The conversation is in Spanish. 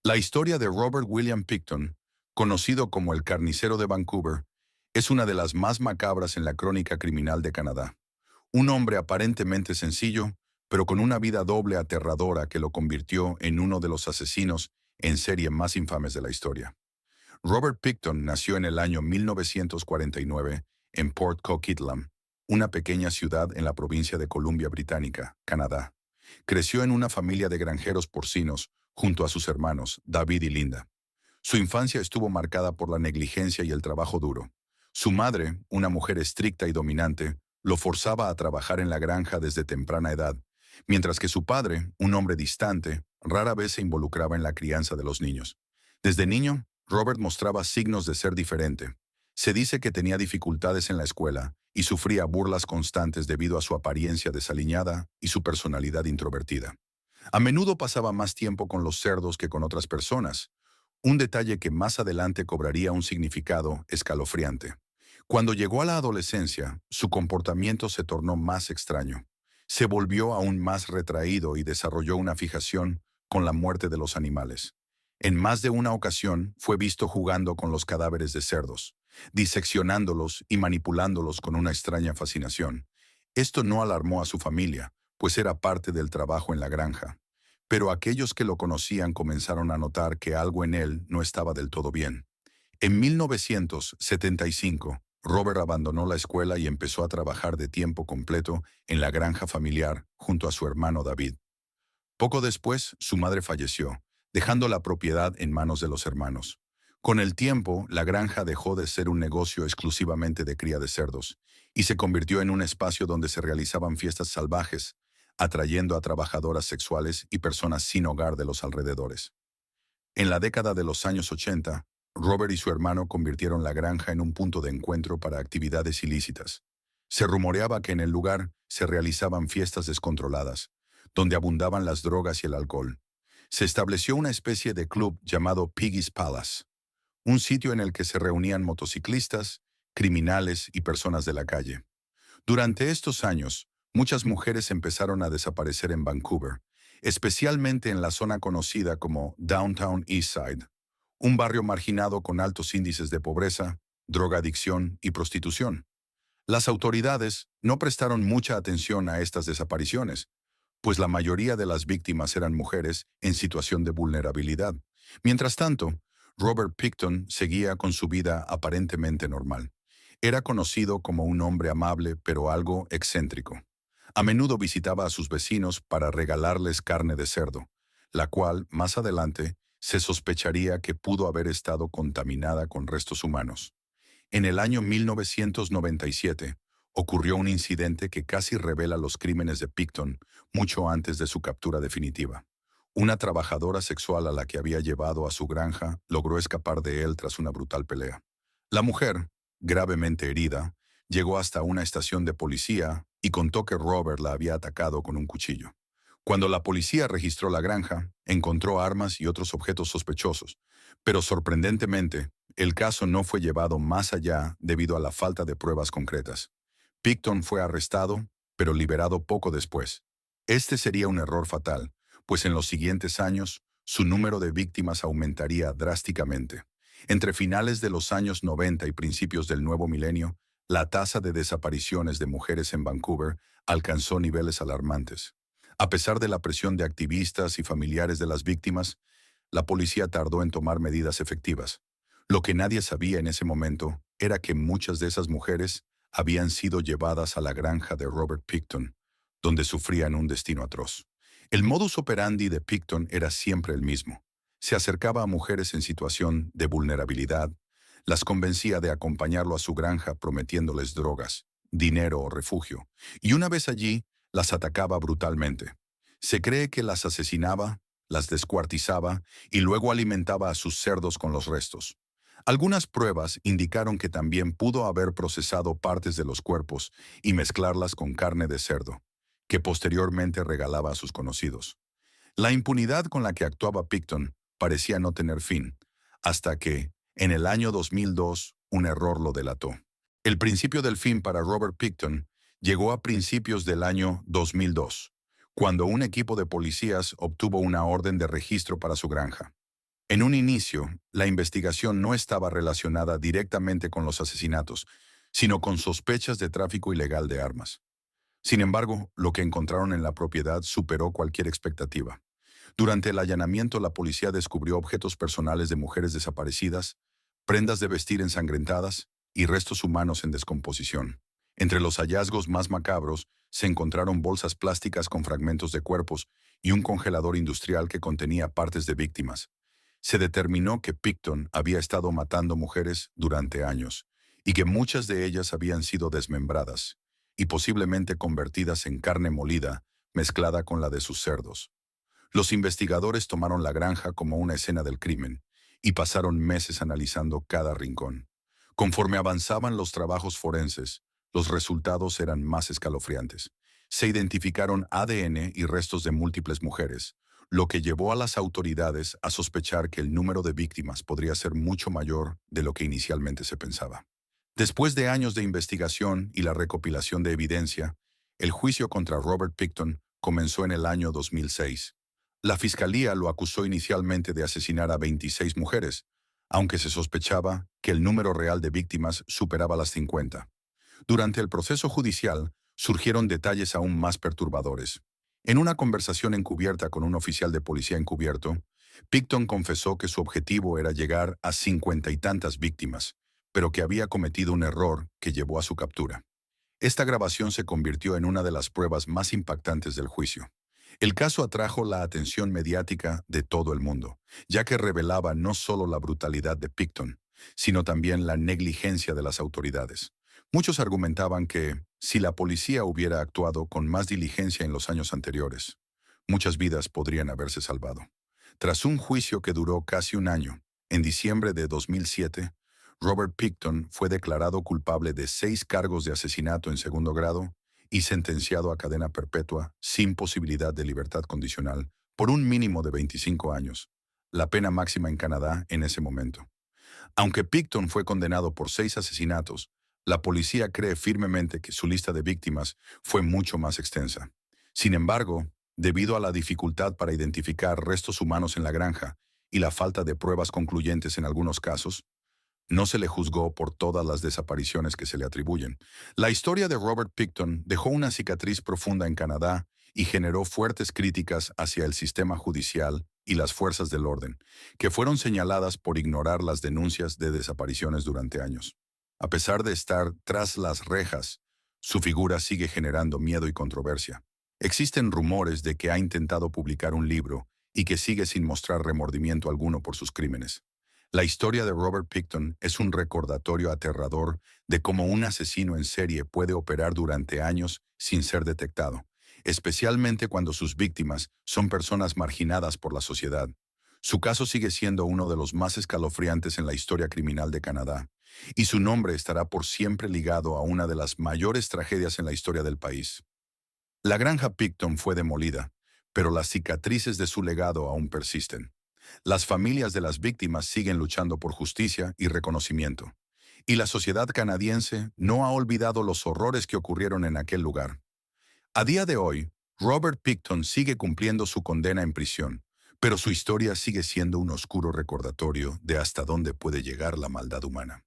La historia de Robert William Picton, conocido como el carnicero de Vancouver, es una de las más macabras en la crónica criminal de Canadá. Un hombre aparentemente sencillo, pero con una vida doble aterradora que lo convirtió en uno de los asesinos en serie más infames de la historia. Robert Picton nació en el año 1949 en Port Coquitlam, una pequeña ciudad en la provincia de Columbia Británica, Canadá. Creció en una familia de granjeros porcinos junto a sus hermanos, David y Linda. Su infancia estuvo marcada por la negligencia y el trabajo duro. Su madre, una mujer estricta y dominante, lo forzaba a trabajar en la granja desde temprana edad, mientras que su padre, un hombre distante, rara vez se involucraba en la crianza de los niños. Desde niño, Robert mostraba signos de ser diferente. Se dice que tenía dificultades en la escuela y sufría burlas constantes debido a su apariencia desaliñada y su personalidad introvertida. A menudo pasaba más tiempo con los cerdos que con otras personas, un detalle que más adelante cobraría un significado escalofriante. Cuando llegó a la adolescencia, su comportamiento se tornó más extraño. Se volvió aún más retraído y desarrolló una fijación con la muerte de los animales. En más de una ocasión fue visto jugando con los cadáveres de cerdos, diseccionándolos y manipulándolos con una extraña fascinación. Esto no alarmó a su familia, pues era parte del trabajo en la granja. Pero aquellos que lo conocían comenzaron a notar que algo en él no estaba del todo bien. En 1975, Robert abandonó la escuela y empezó a trabajar de tiempo completo en la granja familiar junto a su hermano David. Poco después, su madre falleció, dejando la propiedad en manos de los hermanos. Con el tiempo, la granja dejó de ser un negocio exclusivamente de cría de cerdos y se convirtió en un espacio donde se realizaban fiestas salvajes, atrayendo a trabajadoras sexuales y personas sin hogar de los alrededores. En la década de los años 80, Robert y su hermano convirtieron la granja en un punto de encuentro para actividades ilícitas. Se rumoreaba que en el lugar se realizaban fiestas descontroladas, donde abundaban las drogas y el alcohol. Se estableció una especie de club llamado Piggy's Palace, un sitio en el que se reunían motociclistas, criminales y personas de la calle. Durante estos años, muchas mujeres empezaron a desaparecer en Vancouver, especialmente en la zona conocida como Downtown Eastside, un barrio marginado con altos índices de pobreza, drogadicción y prostitución. Las autoridades no prestaron mucha atención a estas desapariciones, pues la mayoría de las víctimas eran mujeres en situación de vulnerabilidad. Mientras tanto, Robert Picton seguía con su vida aparentemente normal. Era conocido como un hombre amable pero algo excéntrico. A menudo visitaba a sus vecinos para regalarles carne de cerdo, la cual, más adelante, se sospecharía que pudo haber estado contaminada con restos humanos. En el año 1997, ocurrió un incidente que casi revela los crímenes de Picton mucho antes de su captura definitiva. Una trabajadora sexual a la que había llevado a su granja logró escapar de él tras una brutal pelea. La mujer, gravemente herida, llegó hasta una estación de policía y contó que Robert la había atacado con un cuchillo. Cuando la policía registró la granja, encontró armas y otros objetos sospechosos, pero sorprendentemente, el caso no fue llevado más allá debido a la falta de pruebas concretas. Picton fue arrestado, pero liberado poco después. Este sería un error fatal, pues en los siguientes años, su número de víctimas aumentaría drásticamente. Entre finales de los años 90 y principios del nuevo milenio, la tasa de desapariciones de mujeres en Vancouver alcanzó niveles alarmantes. A pesar de la presión de activistas y familiares de las víctimas, la policía tardó en tomar medidas efectivas. Lo que nadie sabía en ese momento era que muchas de esas mujeres habían sido llevadas a la granja de Robert Picton, donde sufrían un destino atroz. El modus operandi de Picton era siempre el mismo. Se acercaba a mujeres en situación de vulnerabilidad, las convencía de acompañarlo a su granja prometiéndoles drogas, dinero o refugio, y una vez allí, las atacaba brutalmente. Se cree que las asesinaba, las descuartizaba y luego alimentaba a sus cerdos con los restos. Algunas pruebas indicaron que también pudo haber procesado partes de los cuerpos y mezclarlas con carne de cerdo, que posteriormente regalaba a sus conocidos. La impunidad con la que actuaba Picton parecía no tener fin, hasta que, en el año 2002, un error lo delató. El principio del fin para Robert Picton llegó a principios del año 2002, cuando un equipo de policías obtuvo una orden de registro para su granja. En un inicio, la investigación no estaba relacionada directamente con los asesinatos, sino con sospechas de tráfico ilegal de armas. Sin embargo, lo que encontraron en la propiedad superó cualquier expectativa. Durante el allanamiento, la policía descubrió objetos personales de mujeres desaparecidas, prendas de vestir ensangrentadas y restos humanos en descomposición. Entre los hallazgos más macabros se encontraron bolsas plásticas con fragmentos de cuerpos y un congelador industrial que contenía partes de víctimas. Se determinó que Picton había estado matando mujeres durante años y que muchas de ellas habían sido desmembradas y posiblemente convertidas en carne molida mezclada con la de sus cerdos. Los investigadores tomaron la granja como una escena del crimen y pasaron meses analizando cada rincón. Conforme avanzaban los trabajos forenses, los resultados eran más escalofriantes. Se identificaron ADN y restos de múltiples mujeres, lo que llevó a las autoridades a sospechar que el número de víctimas podría ser mucho mayor de lo que inicialmente se pensaba. Después de años de investigación y la recopilación de evidencia, el juicio contra Robert Picton comenzó en el año 2006. La fiscalía lo acusó inicialmente de asesinar a 26 mujeres, aunque se sospechaba que el número real de víctimas superaba las 50. Durante el proceso judicial, surgieron detalles aún más perturbadores. En una conversación encubierta con un oficial de policía encubierto, Picton confesó que su objetivo era llegar a 50 y tantas víctimas, pero que había cometido un error que llevó a su captura. Esta grabación se convirtió en una de las pruebas más impactantes del juicio. El caso atrajo la atención mediática de todo el mundo, ya que revelaba no solo la brutalidad de Picton, sino también la negligencia de las autoridades. Muchos argumentaban que, si la policía hubiera actuado con más diligencia en los años anteriores, muchas vidas podrían haberse salvado. Tras un juicio que duró casi un año, en diciembre de 2007, Robert Picton fue declarado culpable de 6 cargos de asesinato en segundo grado y sentenciado a cadena perpetua sin posibilidad de libertad condicional por un mínimo de 25 años, la pena máxima en Canadá en ese momento. Aunque Picton fue condenado por 6 asesinatos, la policía cree firmemente que su lista de víctimas fue mucho más extensa. Sin embargo, debido a la dificultad para identificar restos humanos en la granja y la falta de pruebas concluyentes en algunos casos, no se le juzgó por todas las desapariciones que se le atribuyen. La historia de Robert Picton dejó una cicatriz profunda en Canadá y generó fuertes críticas hacia el sistema judicial y las fuerzas del orden, que fueron señaladas por ignorar las denuncias de desapariciones durante años. A pesar de estar tras las rejas, su figura sigue generando miedo y controversia. Existen rumores de que ha intentado publicar un libro y que sigue sin mostrar remordimiento alguno por sus crímenes. La historia de Robert Picton es un recordatorio aterrador de cómo un asesino en serie puede operar durante años sin ser detectado, especialmente cuando sus víctimas son personas marginadas por la sociedad. Su caso sigue siendo uno de los más escalofriantes en la historia criminal de Canadá, y su nombre estará por siempre ligado a una de las mayores tragedias en la historia del país. La granja Picton fue demolida, pero las cicatrices de su legado aún persisten. Las familias de las víctimas siguen luchando por justicia y reconocimiento, y la sociedad canadiense no ha olvidado los horrores que ocurrieron en aquel lugar. A día de hoy, Robert Picton sigue cumpliendo su condena en prisión, pero su historia sigue siendo un oscuro recordatorio de hasta dónde puede llegar la maldad humana.